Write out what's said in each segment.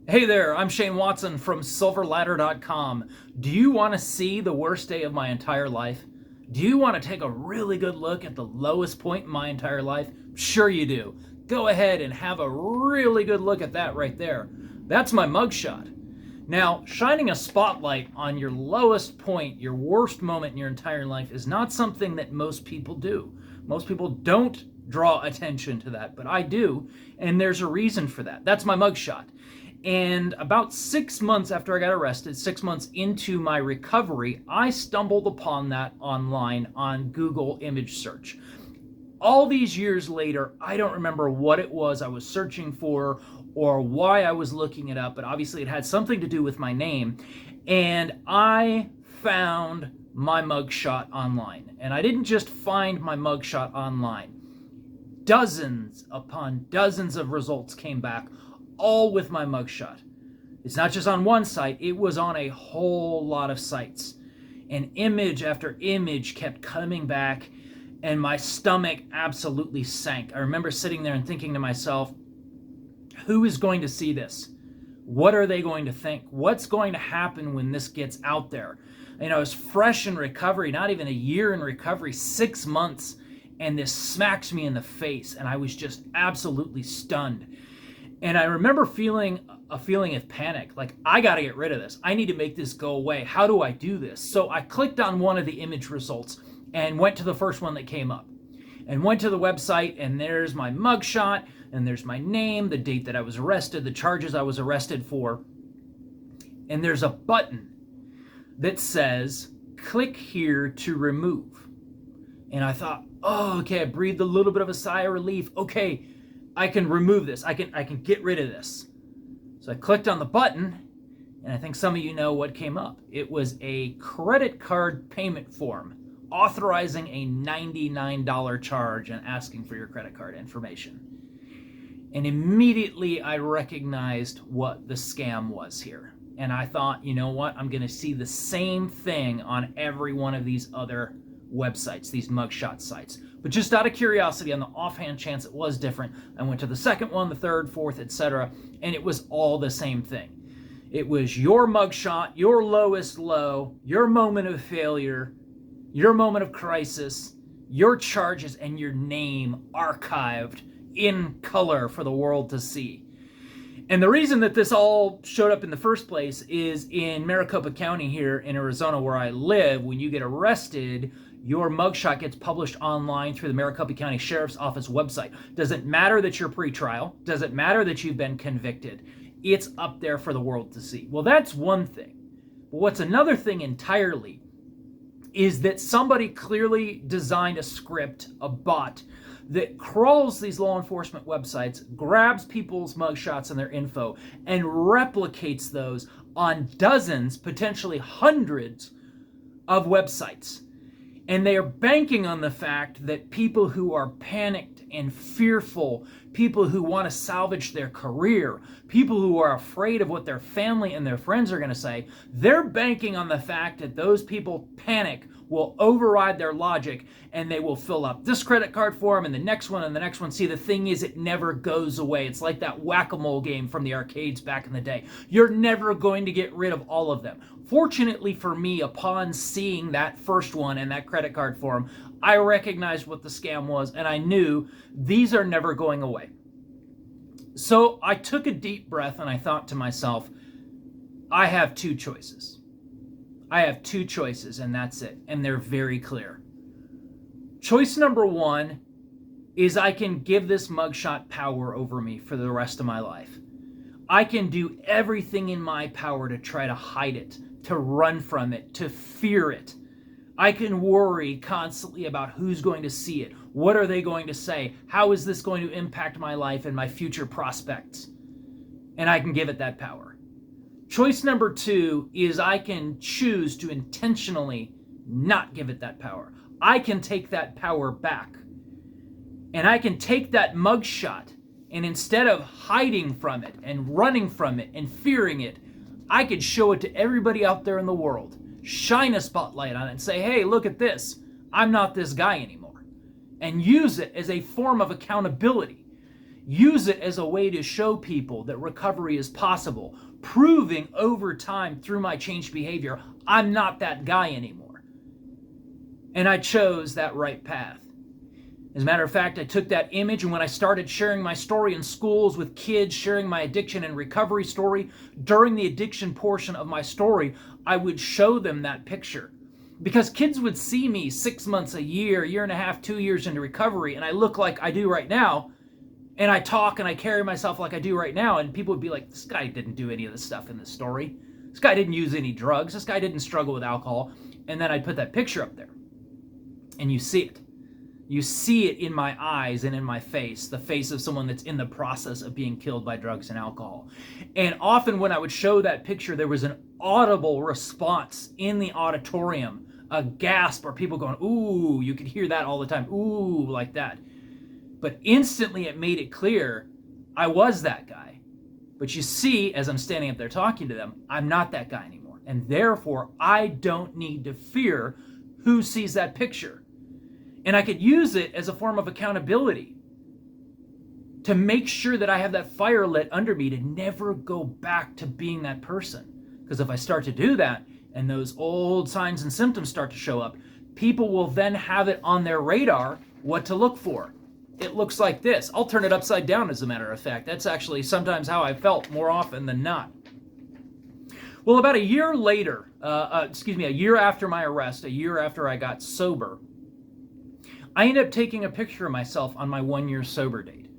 Hey there, I'm Shane Watson from SilverLadder.com. Do you want to see the worst day of my entire life? Do you want to take a really good look at the lowest point in my entire life? Sure you do. Go ahead and have a really good look at that right there. That's my mugshot. Now, shining a spotlight on your lowest point, your worst moment in your entire life, is not something that most people do. Most people don't draw attention to that, but I do, and there's a reason for that. That's my mugshot. And about 6 months after I got arrested, 6 months into my recovery, I stumbled upon that online on Google image search. All these years later, I don't remember what it was I was searching for or why I was looking it up, but obviously it had something to do with my name. And I found my mugshot online. And I didn't just find my mugshot online. Dozens upon dozens of results came back, all with my mugshot. It's not just on one site, it was on a whole lot of sites. And image after image kept coming back, and my stomach absolutely sank. I remember sitting there and thinking to myself, who is going to see this? What are they going to think? What's going to happen when this gets out there? You know, I was fresh in recovery, not even a year in recovery, 6 months, and this smacks me in the face, and I was just absolutely stunned. And I remember feeling a feeling of panic, like, I got to get rid of this. I need to make this go away. How do I do this? So I clicked on one of the image results and went to the first one that came up and went to the website, and there's my mugshot, and there's my name, the date that I was arrested, the charges I was arrested for. And there's a button that says, click here to remove. And I thought, oh, okay, I breathed a little bit of a sigh of relief. Okay, I can remove this. I can get rid of this. So I clicked on the button, and I think some of you know what came up. It was a credit card payment form authorizing a $99 charge and asking for your credit card information. And immediately I recognized what the scam was here. And I thought, you know what? I'm going to see the same thing on every one of these other websites, these mugshot sites. But just out of curiosity, on the offhand chance it was different, I went to the second one, the third, fourth, etc., and it was all the same thing. It was your mugshot, your lowest low, your moment of failure, your moment of crisis, your charges, and your name archived in color for the world to see. And the reason that this all showed up in the first place is in Maricopa County here in Arizona, where I live. When you get arrested, your mugshot gets published online through the Maricopa County Sheriff's Office website. Doesn't matter that you're pre-trial. Doesn't matter that you've been convicted. It's up there for the world to see. Well, that's one thing. But what's another thing entirely is that somebody clearly designed a script, a bot, that crawls these law enforcement websites, grabs people's mugshots and their info, and replicates those on dozens, potentially hundreds of websites. And they are banking on the fact that people who are panicked and fearful, people who want to salvage their career, people who are afraid of what their family and their friends are going to say, they're banking on the fact that those people panic will override their logic, and they will fill up this credit card form and the next one and the next one. See, the thing is, it never goes away. It's like that whack-a-mole game from the arcades back in the day. You're never going to get rid of all of them. Fortunately for me, upon seeing that first one and that credit card form, I recognized what the scam was, and I knew these are never going away. So I took a deep breath and I thought to myself, I have two choices. I have two choices, and that's it. And they're very clear. Choice number one is I can give this mugshot power over me for the rest of my life. I can do everything in my power to try to hide it, to run from it, to fear it. I can worry constantly about who's going to see it. What are they going to say? How is this going to impact my life and my future prospects? And I can give it that power. Choice number two is I can choose to intentionally not give it that power. I can take that power back. And I can take that mugshot, and instead of hiding from it and running from it and fearing it, I could show it to everybody out there in the world. Shine a spotlight on it and say, hey, look at this. I'm not this guy anymore. And use it as a form of accountability. use it as a way to show people that recovery is possible, proving over time through my changed behavior, I'm not that guy anymore. And I chose that right path. As a matter of fact, I took that image, and when I started sharing my story in schools with kids, sharing my addiction and recovery story, during the addiction portion of my story, I would show them that picture. Because kids would see me 6 months, a year and a half, 2 years into recovery, and I look like I do right now, and I talk and I carry myself like I do right now, and people would be like, this guy didn't do any of this stuff in this story. This guy didn't use any drugs. This guy didn't struggle with alcohol. And then I'd put that picture up there, and you see it. You see it in my eyes and in my face, the face of someone that's in the process of being killed by drugs and alcohol. And often when I would show that picture, there was an audible response in the auditorium, a gasp, or people going, ooh, you could hear that all the time, ooh, like that. But instantly it made it clear I was that guy. But you see, as I'm standing up there talking to them, I'm not that guy anymore. And therefore, I don't need to fear who sees that picture. And I could use it as a form of accountability to make sure that I have that fire lit under me to never go back to being that person. Because if I start to do that, and those old signs and symptoms start to show up, people will then have it on their radar what to look for. It looks like this. I'll turn it upside down, as a matter of fact. That's actually sometimes how I felt more often than not. Well, about a year later, a year after my arrest, a year after I got sober, I ended up taking a picture of myself on my 1-year sober date.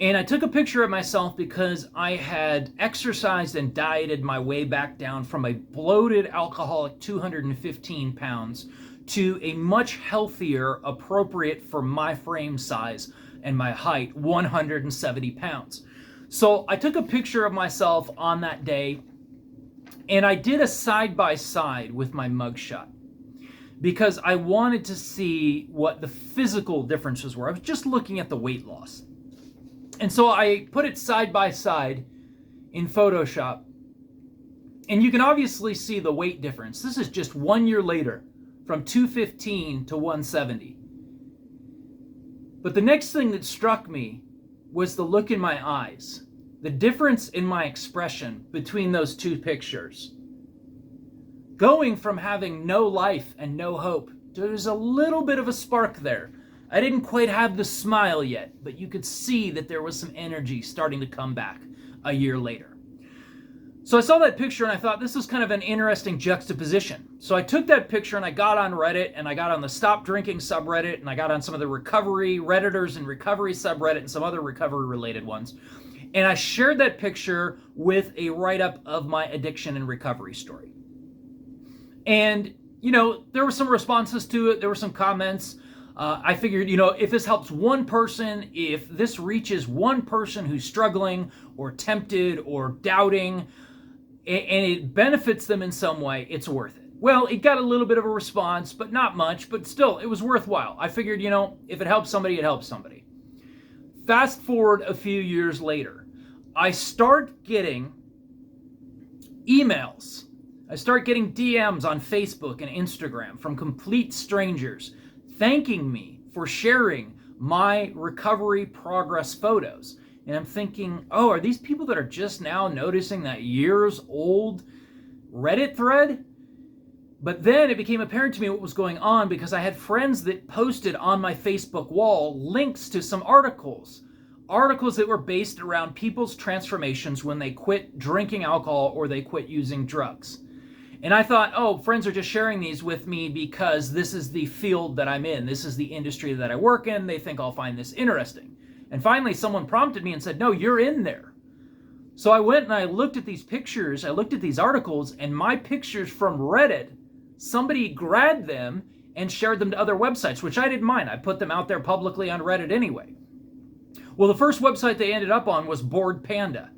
And I took a picture of myself because I had exercised and dieted my way back down from a bloated alcoholic 215 pounds to a much healthier, appropriate for my frame size and my height, 170 pounds. So I took a picture of myself on that day, and I did a side-by-side with my mugshot, because I wanted to see what the physical differences were. I was just looking at the weight loss. And so I put it side by side in Photoshop, and you can obviously see the weight difference. This is just 1 year later, from 215 to 170. But the next thing that struck me was the look in my eyes, the difference in my expression between those two pictures. Going from having no life and no hope, there's a little bit of a spark there. I didn't quite have the smile yet, but you could see that there was some energy starting to come back a year later. So I saw that picture and I thought, this is kind of an interesting juxtaposition. So I took that picture and I got on Reddit, and I got on the Stop Drinking subreddit, and I got on some of the recovery Redditors and recovery subreddit and some other recovery related ones. And I shared that picture with a write-up of my addiction and recovery story. And, there were some responses to it. There were some comments. I figured, if this helps one person, if this reaches one person who's struggling or tempted or doubting, and it benefits them in some way, it's worth it. Well, it got a little bit of a response, but not much, but still, it was worthwhile. I figured, if it helps somebody, it helps somebody. Fast forward a few years later, I start getting emails. I start getting DMs on Facebook and Instagram from complete strangers thanking me for sharing my recovery progress photos. And I'm thinking, oh, are these people that are just now noticing that years old Reddit thread? But then it became apparent to me what was going on, because I had friends that posted on my Facebook wall links to some articles that were based around people's transformations when they quit drinking alcohol or they quit using drugs. And I thought, oh, friends are just sharing these with me because this is the field that I'm in. This is the industry that I work in. They think I'll find this interesting. And finally, someone prompted me and said, no, you're in there. So I went and I looked at these pictures. I looked at these articles, and my pictures from Reddit, somebody grabbed them and shared them to other websites, which I didn't mind. I put them out there publicly on Reddit anyway. Well, the first website they ended up on was Bored Panda.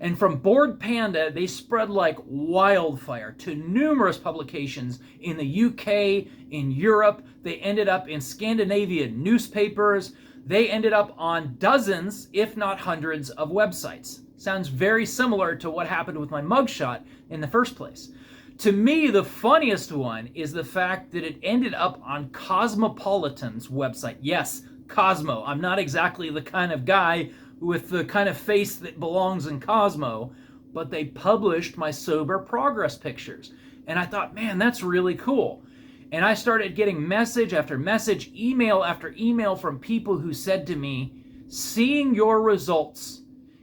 And from Bored Panda, they spread like wildfire to numerous publications in the UK, in Europe. They ended up in Scandinavian newspapers. They ended up on dozens, if not hundreds, of websites. Sounds very similar to what happened with my mugshot in the first place. To me, the funniest one is the fact that it ended up on Cosmopolitan's website. Yes, Cosmo. I'm not exactly the kind of guy with the kind of face that belongs in Cosmo, but they published my sober progress pictures. And I thought, man, that's really cool. And I started getting message after message, email after email from people who said to me, seeing your results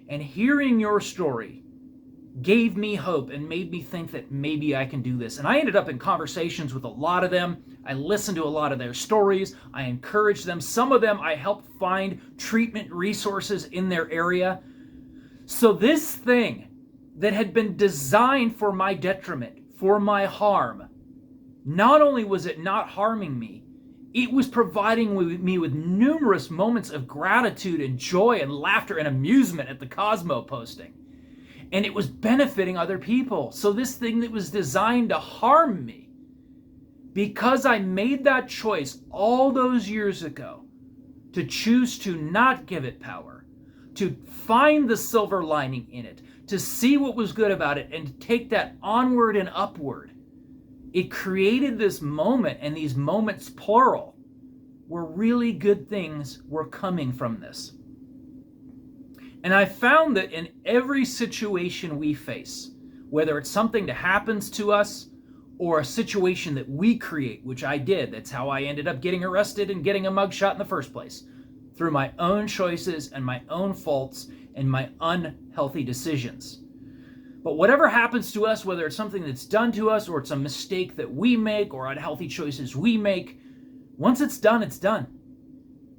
and hearing your story gave me hope and made me think that maybe I can do this. And I ended up in conversations with a lot of them. I listened to a lot of their stories. I encouraged them. Some of them I helped find treatment resources in their area. So this thing that had been designed for my detriment, for my harm, not only was it not harming me, it was providing me with numerous moments of gratitude and joy and laughter and amusement at the Cosmo posting. And it was benefiting other people. So this thing that was designed to harm me, because I made that choice all those years ago to choose to not give it power, to find the silver lining in it, to see what was good about it, and to take that onward and upward, it created this moment, and these moments, plural, where really good things were coming from this. And I found that in every situation we face, whether it's something that happens to us or a situation that we create, which I did, that's how I ended up getting arrested and getting a mugshot in the first place, through my own choices and my own faults and my unhealthy decisions. But whatever happens to us, whether it's something that's done to us or it's a mistake that we make or unhealthy choices we make, once it's done, it's done.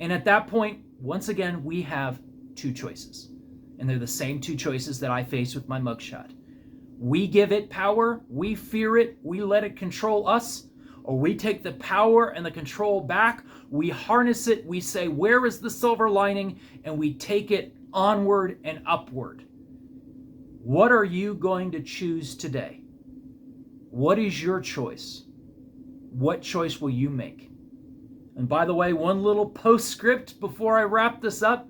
And at that point, once again, we have two choices. And they're the same two choices that I face with my mugshot. We give it power, we fear it, we let it control us, or we take the power and the control back, we harness it, we say, where is the silver lining? And we take it onward and upward. What are you going to choose today? What is your choice? What choice will you make? And by the way, one little postscript before I wrap this up,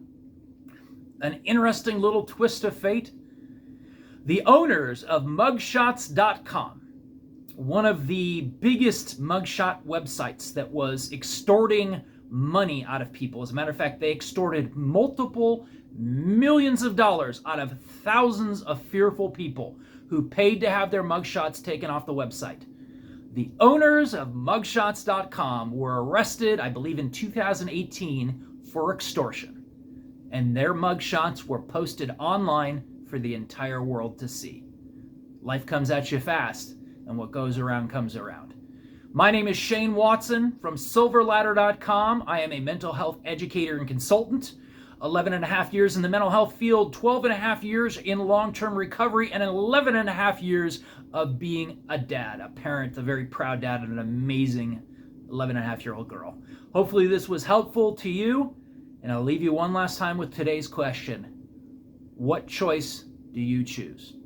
an interesting little twist of fate. The owners of mugshots.com, one of the biggest mugshot websites that was extorting money out of people. As a matter of fact, they extorted multiple millions of dollars out of thousands of fearful people who paid to have their mugshots taken off the website. The owners of mugshots.com were arrested, I believe, in 2018 for extortion. And their mugshots were posted online for the entire world to see. Life comes at you fast, and what goes around comes around. My name is Shane Watson from silverladder.com. I am a mental health educator and consultant. 11 and a half years in the mental health field, 12 and a half years in long-term recovery, and 11 and a half years of being a dad, a parent, a very proud dad of an amazing 11 and a half-year-old girl. Hopefully this was helpful to you, and I'll leave you one last time with today's question. What choice do you choose?